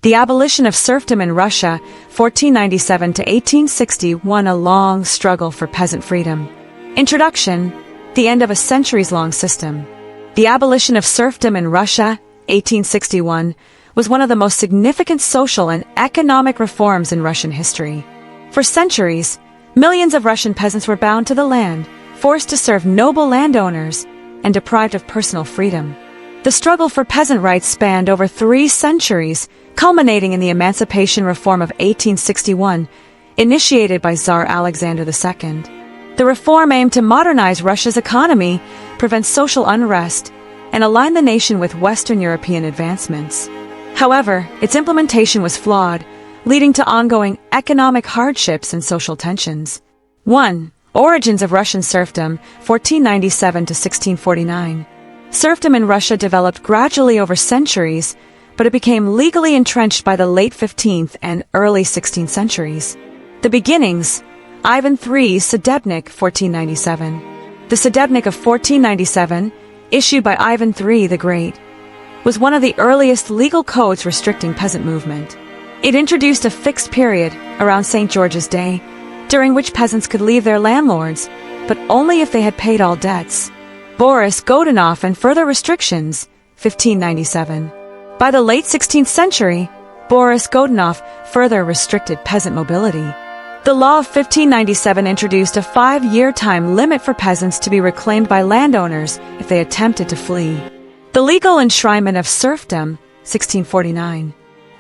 The abolition of serfdom in Russia, 1497 to 1860, won a long struggle for peasant freedom. Introduction: the end of a centuries-long system. The abolition of serfdom in Russia, 1861, was one of the most significant social and economic reforms in Russian history. For centuries, millions of Russian peasants were bound to the land, forced to serve noble landowners, and deprived of personal freedom. The struggle for peasant rights spanned over 3 centuries, culminating in the Emancipation Reform of 1861, initiated by Tsar Alexander II. The reform aimed to modernize Russia's economy, prevent social unrest, and align the nation with Western European advancements. However, its implementation was flawed, leading to ongoing economic hardships and social tensions. 1. Origins of Russian serfdom, 1497 to 1649. Serfdom in Russia developed gradually over centuries, but it became legally entrenched by the late 15th and early 16th centuries. The beginnings: Ivan III's Sudebnik, 1497. The Sudebnik of 1497, issued by Ivan III the Great, was one of the earliest legal codes restricting peasant movement. It introduced a fixed period, around St. George's Day, during which peasants could leave their landlords, but only if they had paid all debts. Boris Godunov and further restrictions, 1597. By the late 16th century, Boris Godunov further restricted peasant mobility. The law of 1597 introduced a 5-year time limit for peasants to be reclaimed by landowners if they attempted to flee. The legal enshrinement of serfdom, 1649.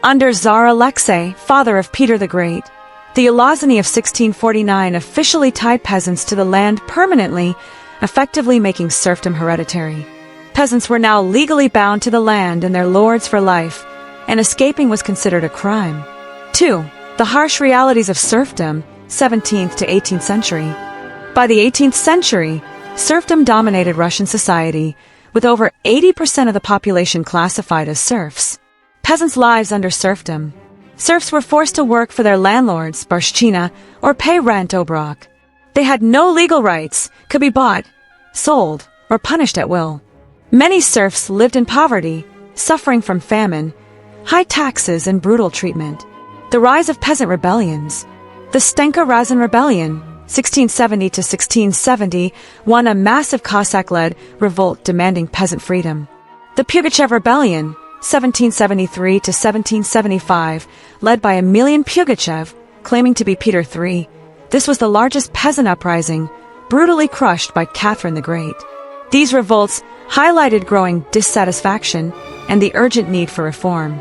Under Tsar Alexei, father of Peter the Great, the Ulazany of 1649 officially tied peasants to the land permanently, effectively making serfdom hereditary. Peasants were now legally bound to the land and their lords for life, and escaping was considered a crime. 2. The harsh realities of serfdom, 17th to 18th century. By the 18th century, serfdom dominated Russian society, with over 80% of the population classified as serfs. Peasants' lives under serfdom. Serfs were forced to work for their landlords, barshchina, or pay rent, obrok. They had no legal rights, could be bought, sold, or punished at will. Many serfs lived in poverty, suffering from famine, high taxes, and brutal treatment. The rise of peasant rebellions. The Stenka-Razin Rebellion, 1670 to 1670, won a massive Cossack-led revolt demanding peasant freedom. The Pugachev Rebellion, 1773 to 1775, led by Emelian Pugachev, claiming to be Peter III. This was the largest peasant uprising, brutally crushed by Catherine the Great. These revolts highlighted growing dissatisfaction and the urgent need for reform.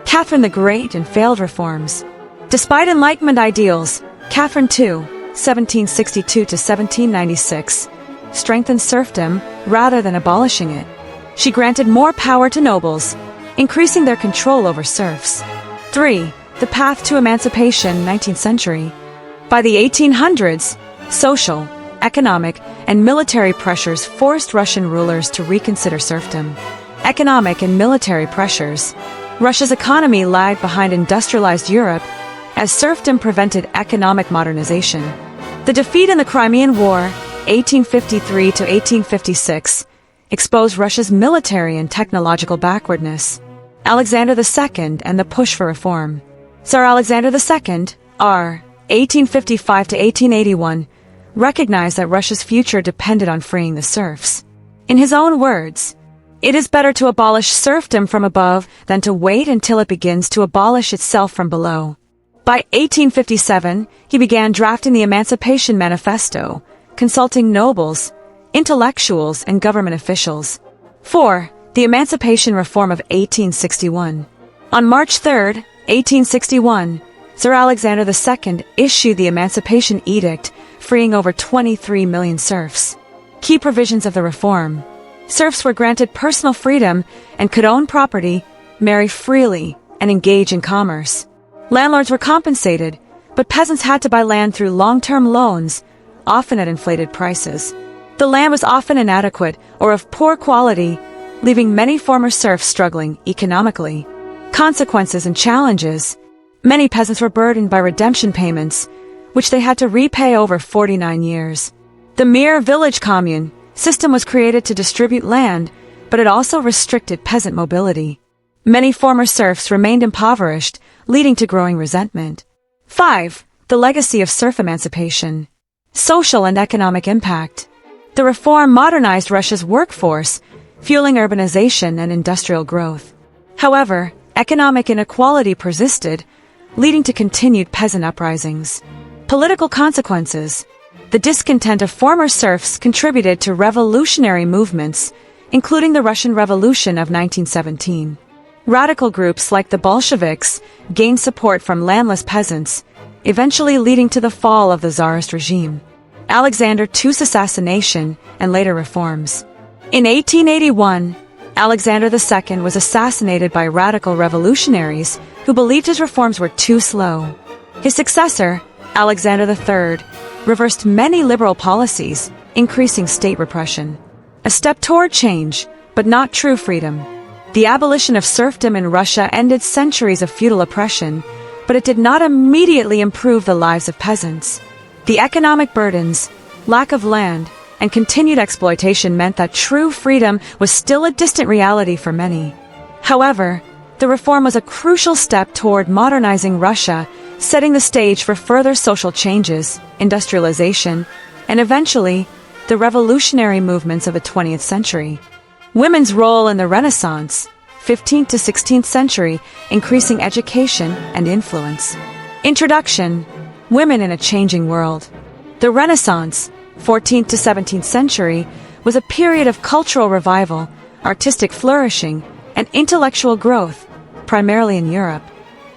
Catherine the Great and failed reforms. Despite Enlightenment ideals, Catherine II, 1762 to 1796, strengthened serfdom rather than abolishing it. She granted more power to nobles, increasing their control over serfs. 3. The path to emancipation, 19th century. By the 1800s, social, economic, and military pressures forced Russian rulers to reconsider serfdom. Economic and military pressures. Russia's economy lagged behind industrialized Europe as serfdom prevented economic modernization. The defeat in the Crimean War, 1853 to 1856, exposed Russia's military and technological backwardness. Alexander II and the push for reform. Tsar Alexander II, R. 1855 to 1881, recognized that Russia's future depended on freeing the serfs. In his own words, "It is better to abolish serfdom from above than to wait until it begins to abolish itself from below." By 1857, he began drafting the Emancipation Manifesto, consulting nobles, intellectuals, and government officials. 4. The Emancipation Reform of 1861. On March 3, 1861, Tsar Alexander II issued the Emancipation Edict, freeing over 23 million serfs. Key provisions of the reform. Serfs were granted personal freedom and could own property, marry freely, and engage in commerce. Landlords were compensated, but peasants had to buy land through long-term loans, often at inflated prices. The land was often inadequate or of poor quality, leaving many former serfs struggling economically. Consequences and challenges. Many peasants were burdened by redemption payments, which they had to repay over 49 years. The mere village commune system was created to distribute land, but it also restricted peasant mobility. Many former serfs remained impoverished, leading to growing resentment. 5. The legacy of serf emancipation. Social and economic impact. The reform modernized Russia's workforce, fueling urbanization and industrial growth. However, economic inequality persisted, leading to continued peasant uprisings. Political consequences. The discontent of former serfs contributed to revolutionary movements, including the Russian Revolution of 1917. Radical groups like the Bolsheviks gained support from landless peasants, eventually leading to the fall of the Tsarist regime. Alexander II's assassination and later reforms. In 1881, Alexander II was assassinated by radical revolutionaries who believed his reforms were too slow. His successor, Alexander III, reversed many liberal policies, increasing state repression. A step toward change, but not true freedom. The abolition of serfdom in Russia ended centuries of feudal oppression, but it did not immediately improve the lives of peasants. The economic burdens, lack of land, and continued exploitation meant that true freedom was still a distant reality for many. However, the reform was a crucial step toward modernizing Russia, setting the stage for further social changes, industrialization, and eventually, the revolutionary movements of the 20th century. Women's role in the Renaissance, 15th to 16th century, increasing education and influence. Introduction: Women in a changing world. The Renaissance, 14th to 17th century, was a period of cultural revival, artistic flourishing, and intellectual growth, primarily in Europe.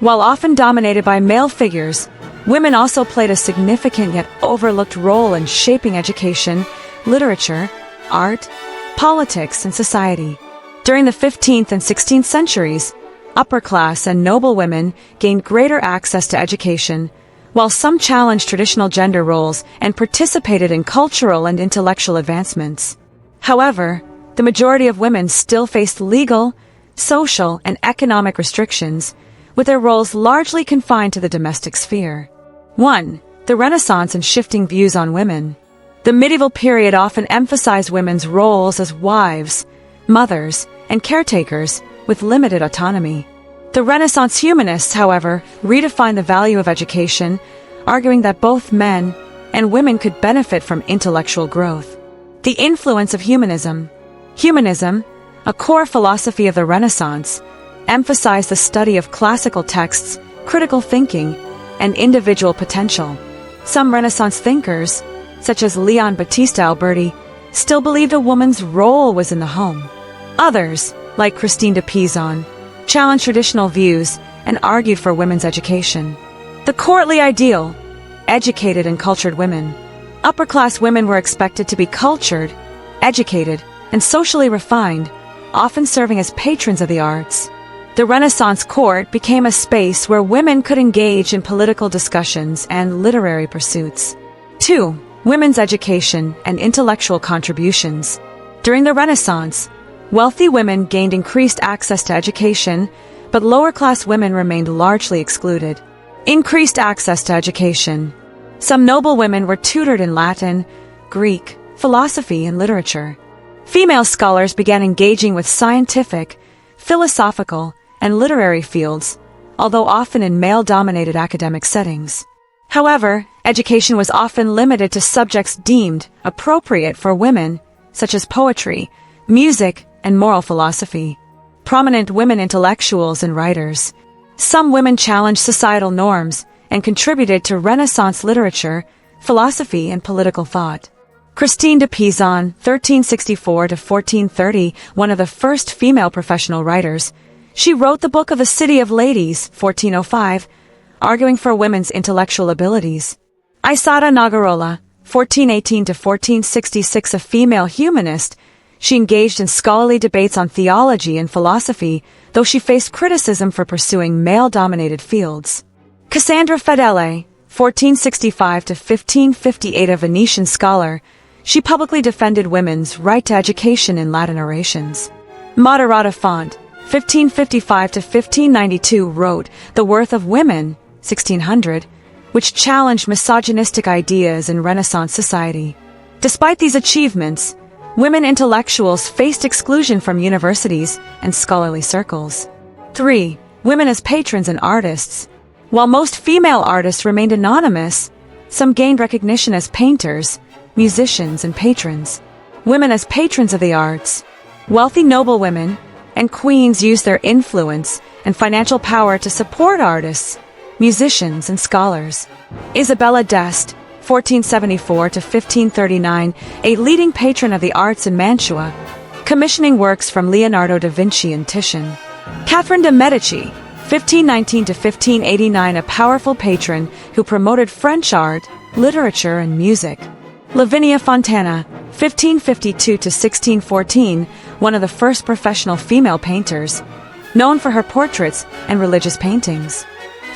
While often dominated by male figures, women also played a significant yet overlooked role in shaping education, literature, art, politics, and society. During the 15th and 16th centuries, upper-class and noble women gained greater access to education, while some challenged traditional gender roles and participated in cultural and intellectual advancements. However, the majority of women still faced legal, social, and economic restrictions, with their roles largely confined to the domestic sphere. 1. The Renaissance and shifting views on women. The medieval period often emphasized women's roles as wives, mothers, and caretakers with limited autonomy. The Renaissance humanists, however, redefined the value of education, arguing that both men and women could benefit from intellectual growth. The influence of humanism. Humanism, a core philosophy of the Renaissance, emphasized the study of classical texts, critical thinking, and individual potential. Some Renaissance thinkers, such as Leon Battista Alberti, still believed a woman's role was in the home. Others, like Christine de Pizan, challenged traditional views and argued for women's education. The courtly ideal: educated and cultured women. Upper-class women were expected to be cultured, educated, and socially refined, often serving as patrons of the arts. The Renaissance court became a space where women could engage in political discussions and literary pursuits. 2. Women's education and intellectual contributions. During the Renaissance, wealthy women gained increased access to education, but lower-class women remained largely excluded. Increased access to education. Some noble women were tutored in Latin, Greek, philosophy, and literature. Female scholars began engaging with scientific, philosophical, and literary fields, although often in male-dominated academic settings. However, education was often limited to subjects deemed appropriate for women, such as poetry, music, and moral philosophy. Prominent women intellectuals and writers. Some women challenged societal norms and contributed to Renaissance literature, philosophy, and political thought. Christine de Pizan, 1364 to 1430, one of the first female professional writers, she wrote the Book of the City of Ladies, 1405, arguing for women's intellectual abilities. Isata Nagarola, 1418 to 1466, a female humanist, she engaged in scholarly debates on theology and philosophy, though she faced criticism for pursuing male-dominated fields. Cassandra Fedele, 1465 to 1558, a Venetian scholar, she publicly defended women's right to education in Latin orations. Moderata Font, 1555 to 1592, wrote The Worth of Women, 1600, which challenged misogynistic ideas in Renaissance society. Despite these achievements, women intellectuals faced exclusion from universities and scholarly circles. 3. Women as patrons and artists. While most female artists remained anonymous, some gained recognition as painters, musicians, and patrons. Women as patrons of the arts. Wealthy noblewomen and queens used their influence and financial power to support artists, musicians, and scholars. Isabella d'Este, 1474 to 1539, a leading patron of the arts in Mantua, commissioning works from Leonardo da Vinci and Titian. Catherine de' Medici, 1519 to 1589, a powerful patron who promoted French art, literature, and music. Lavinia Fontana, 1552 to 1614, one of the first professional female painters, known for her portraits and religious paintings.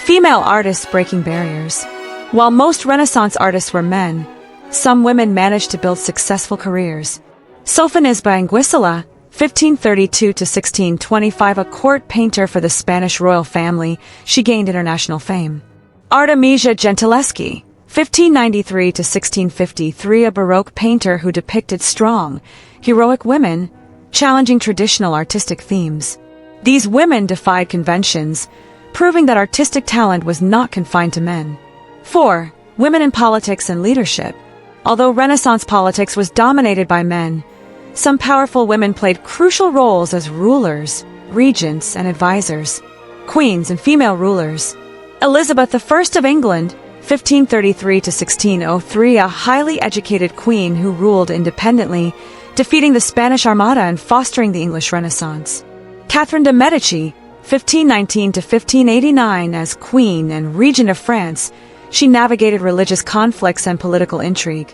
Female artists breaking barriers. While most Renaissance artists were men, some women managed to build successful careers. Sofonisba Anguissa, 1532 to 1625, a court painter for the Spanish royal family, she gained international fame. Artemisia Gentileschi, 1593 to 1653, a Baroque painter who depicted strong, heroic women, challenging traditional artistic themes. These women defied conventions, proving that artistic talent was not confined to men. 4. Women in politics and leadership. Although Renaissance politics was dominated by men, some powerful women played crucial roles as rulers, regents, and advisors. Queens and female rulers. Elizabeth I of England, 1533 to 1603, a highly educated queen who ruled independently, defeating the Spanish Armada and fostering the English Renaissance. Catherine de' Medici, 1519 to 1589, as Queen and Regent of France, she navigated religious conflicts and political intrigue.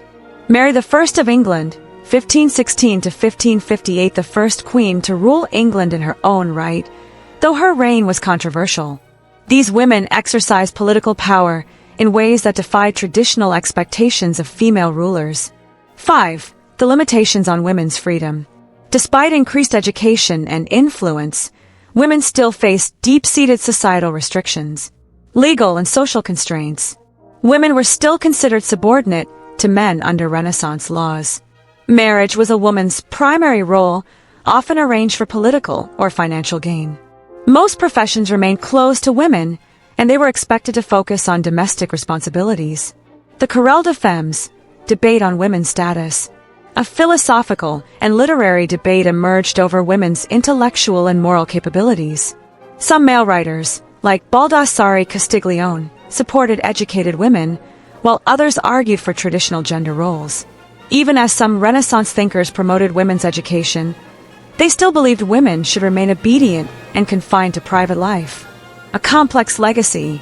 Mary I of England, 1516 to 1558, the first queen to rule England in her own right, though her reign was controversial. These women exercised political power in ways that defied traditional expectations of female rulers. 5. The limitations on women's freedom. Despite increased education and influence, women still faced deep-seated societal restrictions, legal and social constraints. Women were still considered subordinate to men under Renaissance laws. Marriage was a woman's primary role, often arranged for political or financial gain. Most professions remained closed to women, and they were expected to focus on domestic responsibilities. The Querelle des Femmes, debate on women's status. A philosophical and literary debate emerged over women's intellectual and moral capabilities. Some male writers, like Baldassare Castiglione, supported educated women, while others argued for traditional gender roles. Even as some Renaissance thinkers promoted women's education, they still believed women should remain obedient and confined to private life. A complex legacy.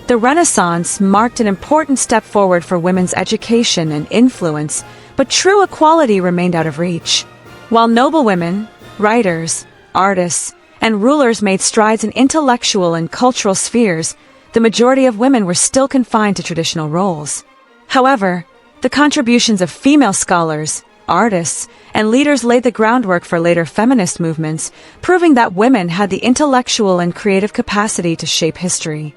The Renaissance marked an important step forward for women's education and influence, but true equality remained out of reach. While noblewomen, writers, artists, and rulers made strides in intellectual and cultural spheres, the majority of women were still confined to traditional roles. However, the contributions of female scholars, artists, and leaders laid the groundwork for later feminist movements, proving that women had the intellectual and creative capacity to shape history.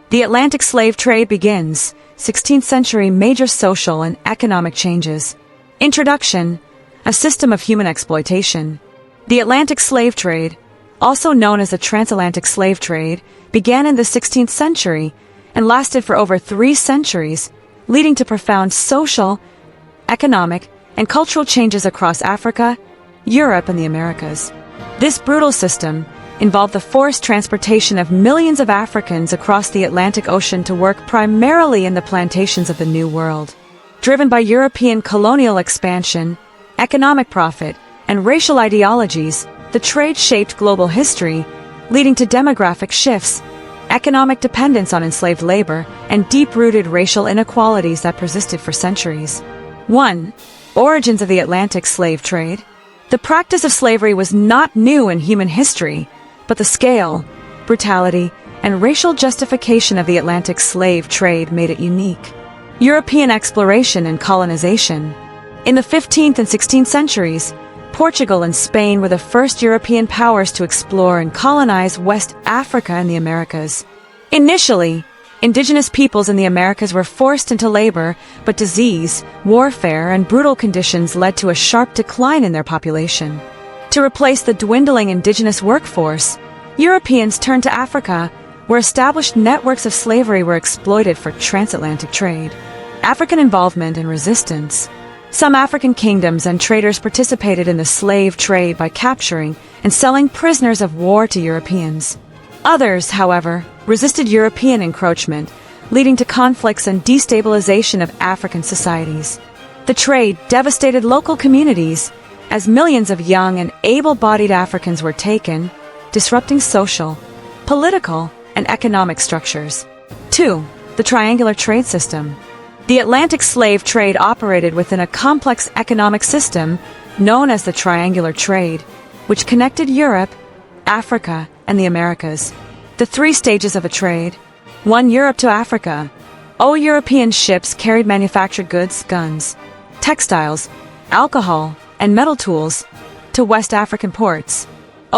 The Atlantic slave trade begins, 16th century major social and economic changes. Introduction, a system of human exploitation. The Atlantic slave trade, also known as the transatlantic slave trade, began in the 16th century and lasted for over 3 centuries, leading to profound social, economic, and cultural changes across Africa, Europe, and the Americas. This brutal system involved the forced transportation of millions of Africans across the Atlantic Ocean to work primarily in the plantations of the New World. Driven by European colonial expansion, economic profit, and racial ideologies, the trade shaped global history, leading to demographic shifts, economic dependence on enslaved labor, and deep-rooted racial inequalities that persisted for centuries. 1. Origins of the Atlantic slave trade. The practice of slavery was not new in human history, but the scale, brutality, and racial justification of the Atlantic slave trade made it unique. European exploration and colonization. In the 15th and 16th centuries, Portugal and Spain were the first European powers to explore and colonize West Africa and the Americas. Initially, indigenous peoples in the Americas were forced into labor, but disease, warfare, and brutal conditions led to a sharp decline in their population. To replace the dwindling indigenous workforce, Europeans turned to Africa, where established networks of slavery were exploited for transatlantic trade. African involvement and resistance. Some African kingdoms and traders participated in the slave trade by capturing and selling prisoners of war to Europeans. Others, however, resisted European encroachment, leading to conflicts and destabilization of African societies. The trade devastated local communities as millions of young and able-bodied Africans were taken, disrupting social, political, and economic structures. 2. The triangular trade system. The Atlantic slave trade operated within a complex economic system known as the triangular trade, which connected Europe, Africa, and the Americas. The 3 stages of a trade. 1. Europe to Africa. European ships carried manufactured goods, guns, textiles, alcohol, and metal tools to West African ports.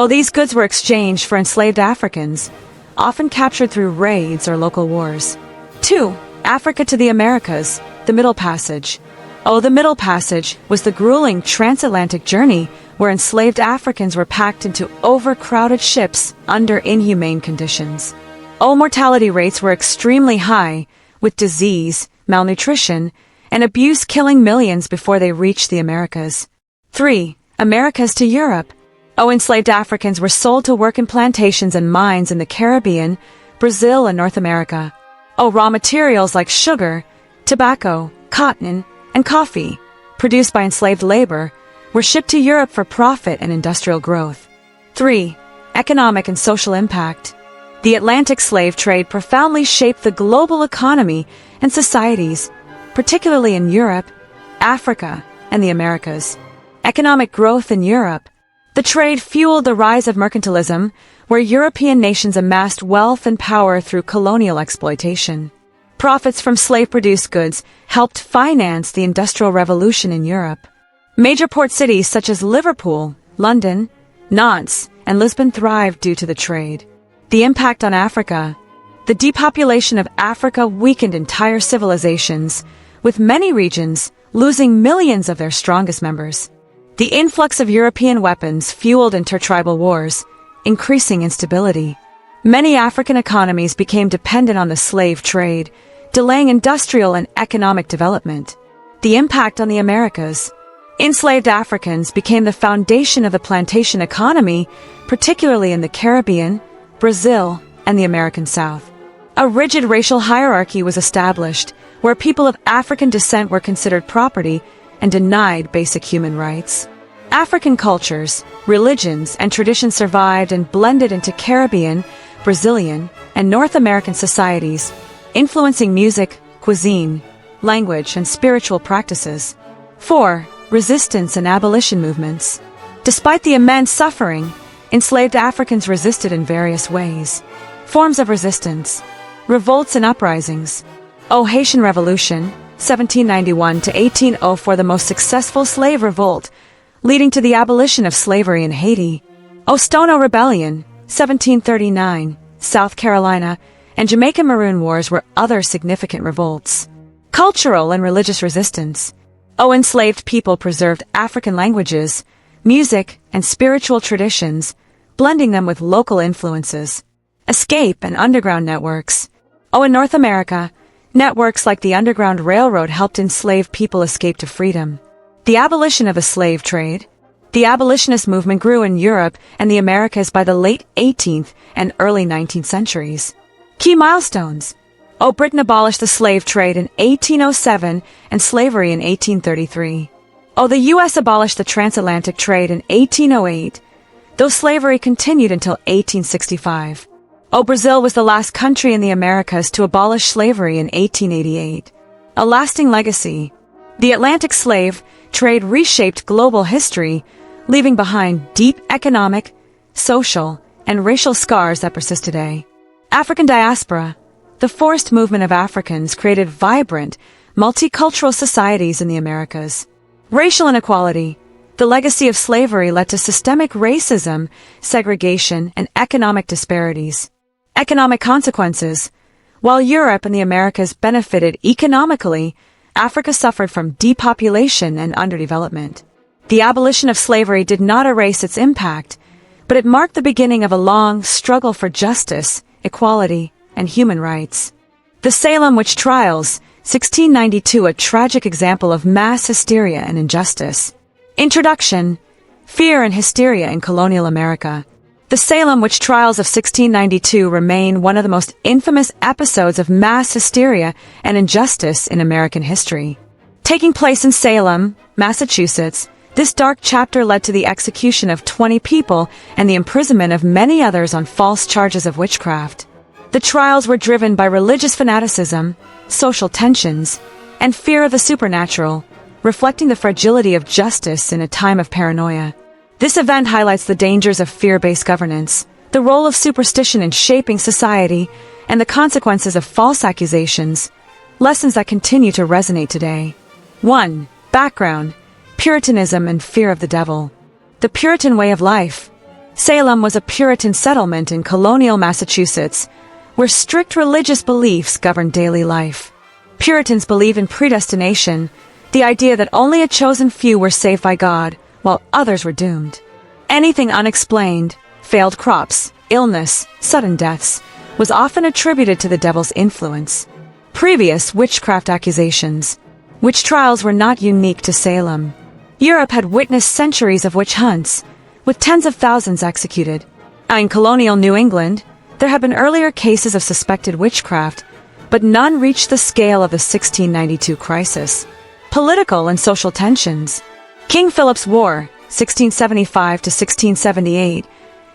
These goods were exchanged for enslaved Africans, often captured through raids or local wars. 2. Africa to the Americas, the Middle Passage. The Middle Passage was the grueling transatlantic journey where enslaved Africans were packed into overcrowded ships under inhumane conditions. Mortality rates were extremely high, with disease, malnutrition, and abuse killing millions before they reached the Americas. 3. Americas to Europe. Enslaved Africans were sold to work in plantations and mines in the Caribbean, Brazil, and North America. Raw materials like sugar, tobacco, cotton, and coffee, produced by enslaved labor, were shipped to Europe for profit and industrial growth. 3. Economic and social impact. The Atlantic slave trade profoundly shaped the global economy and societies, particularly in Europe, Africa, and the Americas. Economic growth in Europe. The trade fueled the rise of mercantilism, where European nations amassed wealth and power through colonial exploitation. Profits from slave-produced goods helped finance the Industrial Revolution in Europe. Major port cities such as Liverpool, London, Nantes, and Lisbon thrived due to the trade. The impact on Africa. The depopulation of Africa weakened entire civilizations, with many regions losing millions of their strongest members. The influx of European weapons fueled intertribal wars, increasing instability. Many African economies became dependent on the slave trade, delaying industrial and economic development. The impact on the Americas. Enslaved Africans became the foundation of the plantation economy, particularly in the Caribbean, Brazil, and the American South. A rigid racial hierarchy was established, where people of African descent were considered property and denied basic human rights. African cultures, religions, and traditions survived and blended into Caribbean, Brazilian, and North American societies, influencing music, cuisine, language, and spiritual practices. 4. Resistance and abolition movements. Despite the immense suffering, enslaved Africans resisted in various ways. Forms of resistance. Revolts and uprisings. Haitian Revolution, 1791 to 1804, the most successful slave revolt, leading to the abolition of slavery in Haiti. Stono Rebellion, 1739, South Carolina, and Jamaican Maroon Wars were other significant revolts. Cultural and religious resistance. Enslaved people preserved African languages, music, and spiritual traditions, blending them with local influences. Escape and underground networks. In North America, networks like the Underground Railroad helped enslaved people escape to freedom. The abolition of the slave trade. The abolitionist movement grew in Europe and the Americas by the late 18th and early 19th centuries. Key milestones. Britain abolished the slave trade in 1807 and slavery in 1833. The U.S. abolished the transatlantic trade in 1808, though slavery continued until 1865. Brazil was the last country in the Americas to abolish slavery in 1888. A lasting legacy. The Atlantic slave trade reshaped global history, leaving behind deep economic, social, and racial scars that persist today. African diaspora. The forced movement of Africans created vibrant, multicultural societies in the Americas. Racial inequality. The legacy of slavery led to systemic racism, segregation, and economic disparities. Economic consequences. While Europe and the Americas benefited economically, Africa suffered from depopulation and underdevelopment. The abolition of slavery did not erase its impact, but it marked the beginning of a long struggle for justice, equality, and human rights. The Salem Witch Trials, 1692, a tragic example of mass hysteria and injustice. Introduction: Fear and Hysteria in Colonial America. The Salem Witch Trials of 1692 remain one of the most infamous episodes of mass hysteria and injustice in American history. Taking place in Salem, Massachusetts, this dark chapter led to the execution of 20 people and the imprisonment of many others on false charges of witchcraft. The trials were driven by religious fanaticism, social tensions, and fear of the supernatural, reflecting the fragility of justice in a time of paranoia. This event highlights the dangers of fear-based governance, the role of superstition in shaping society, and the consequences of false accusations, lessons that continue to resonate today. 1. Background: Puritanism and fear of the devil. The Puritan way of life. Salem was a Puritan settlement in colonial Massachusetts, where strict religious beliefs governed daily life. Puritans believed in predestination, the idea that only a chosen few were saved by God, while others were doomed. Anything unexplained, failed crops, illness, sudden deaths, was often attributed to the devil's influence. Previous witchcraft accusations. Witch trials were not unique to Salem. Europe had witnessed centuries of witch hunts, with tens of thousands executed. In colonial New England, there had been earlier cases of suspected witchcraft, but none reached the scale of the 1692 crisis. Political and social tensions. King Philip's War, 1675 to 1678,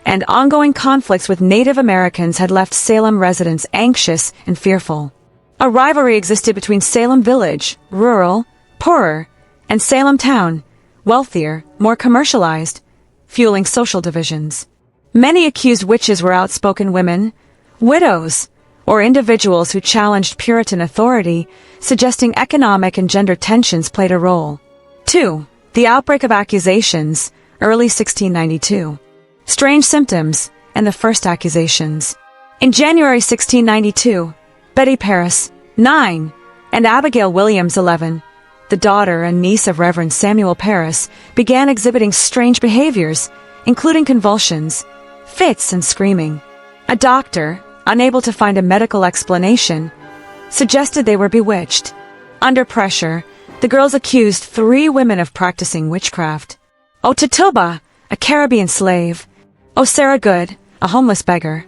and ongoing conflicts with Native Americans had left Salem residents anxious and fearful. A rivalry existed between Salem Village, rural, poorer, and Salem Town, wealthier, more commercialized, fueling social divisions. Many accused witches were outspoken women, widows, or individuals who challenged Puritan authority, suggesting economic and gender tensions played a role. 2. The outbreak of accusations, early 1692. Strange symptoms, and the first accusations. In January 1692, Betty Paris, 9, and Abigail Williams, 11, the daughter and niece of Reverend Samuel Paris, began exhibiting strange behaviors, including convulsions, fits, and screaming. A doctor, unable to find a medical explanation, suggested they were bewitched. Under pressure, the girls accused 3 women of practicing witchcraft. Tituba, a Caribbean slave. Sarah Good, a homeless beggar.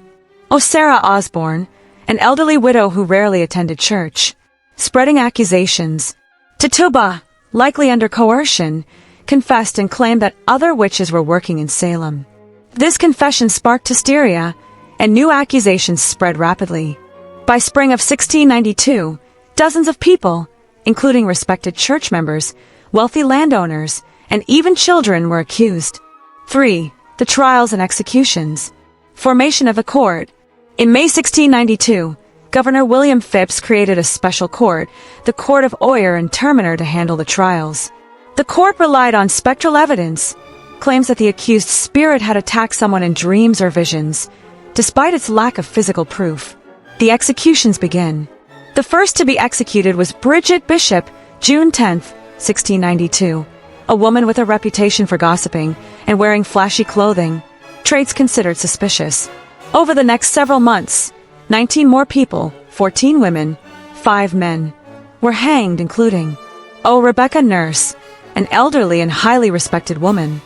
Sarah Osborne, an elderly widow who rarely attended church. Spreading accusations. Tituba, likely under coercion, confessed and claimed that other witches were working in Salem. This confession sparked hysteria, and new accusations spread rapidly. By spring of 1692, dozens of people, including respected church members, wealthy landowners, and even children were accused. 3. The trials and executions. Formation of the court. In May 1692, Governor William Phips created a special court, the Court of Oyer and Terminer, to handle the trials. The court relied on spectral evidence, claims that the accused spirit had attacked someone in dreams or visions, despite its lack of physical proof. The executions begin. The first to be executed was Bridget Bishop, June 10, 1692, a woman with a reputation for gossiping and wearing flashy clothing, traits considered suspicious. Over the next several months, 19 more people, 14 women, 5 men, were hanged, including Rebecca Nurse, an elderly and highly respected woman.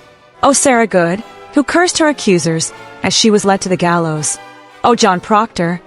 Sarah Good, who cursed her accusers as she was led to the gallows. John Proctor,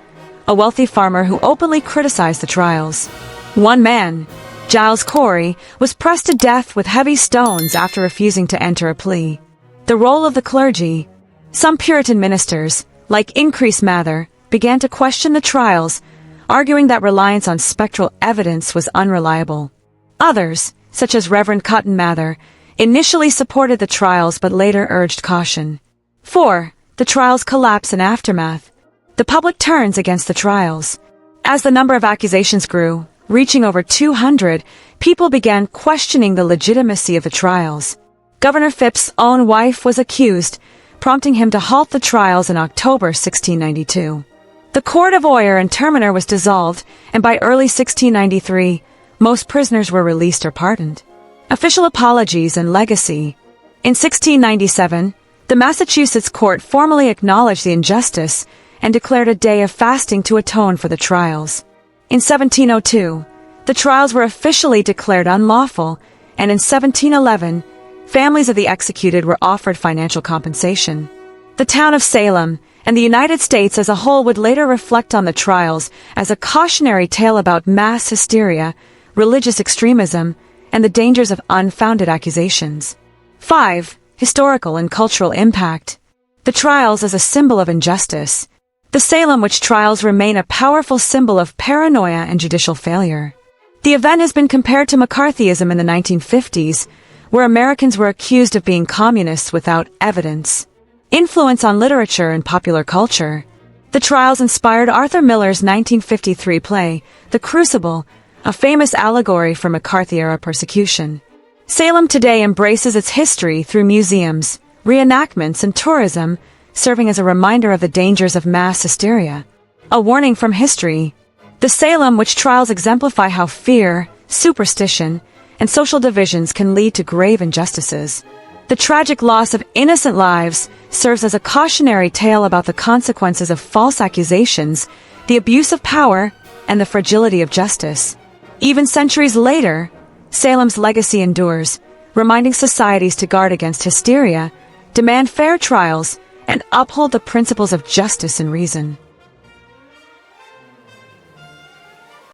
a wealthy farmer who openly criticized the trials. One man, Giles Corey, was pressed to death with heavy stones after refusing to enter a plea. The role of the clergy. Some Puritan ministers, like Increase Mather, began to question the trials, arguing that reliance on spectral evidence was unreliable. Others, such as Reverend Cotton Mather, initially supported the trials but later urged caution. 4. The trials collapse and aftermath. The public turns against the trials. As the number of accusations grew, reaching over 200, people began questioning the legitimacy of the trials. Governor Phips' own wife was accused, prompting him to halt the trials in October 1692. The Court of Oyer and Terminer was dissolved, and by early 1693, most prisoners were released or pardoned. Official apologies and legacy. In 1697, The Massachusetts court formally acknowledged the injustice and declared a day of fasting to atone for the trials. In 1702, the trials were officially declared unlawful, and in 1711, families of the executed were offered financial compensation. The town of Salem and the United States as a whole would later reflect on the trials as a cautionary tale about mass hysteria, religious extremism, and the dangers of unfounded accusations. 5. Historical and cultural impact. The trials as a symbol of injustice. The Salem Witch Trials remain a powerful symbol of paranoia and judicial failure. The event has been compared to McCarthyism in the 1950s, where Americans were accused of being communists without evidence. Influence on literature and popular culture. The trials inspired Arthur Miller's 1953 play, The Crucible, a famous allegory for McCarthy-era persecution. Salem today embraces its history through museums, reenactments, and tourism, serving as a reminder of the dangers of mass hysteria. A warning from history. The Salem Witch Trials exemplify how fear, superstition, and social divisions can lead to grave injustices. The tragic loss of innocent lives serves as a cautionary tale about the consequences of false accusations, the abuse of power, and the fragility of justice. Even centuries later, Salem's legacy endures, reminding societies to guard against hysteria, demand fair trials, and uphold the principles of justice and reason.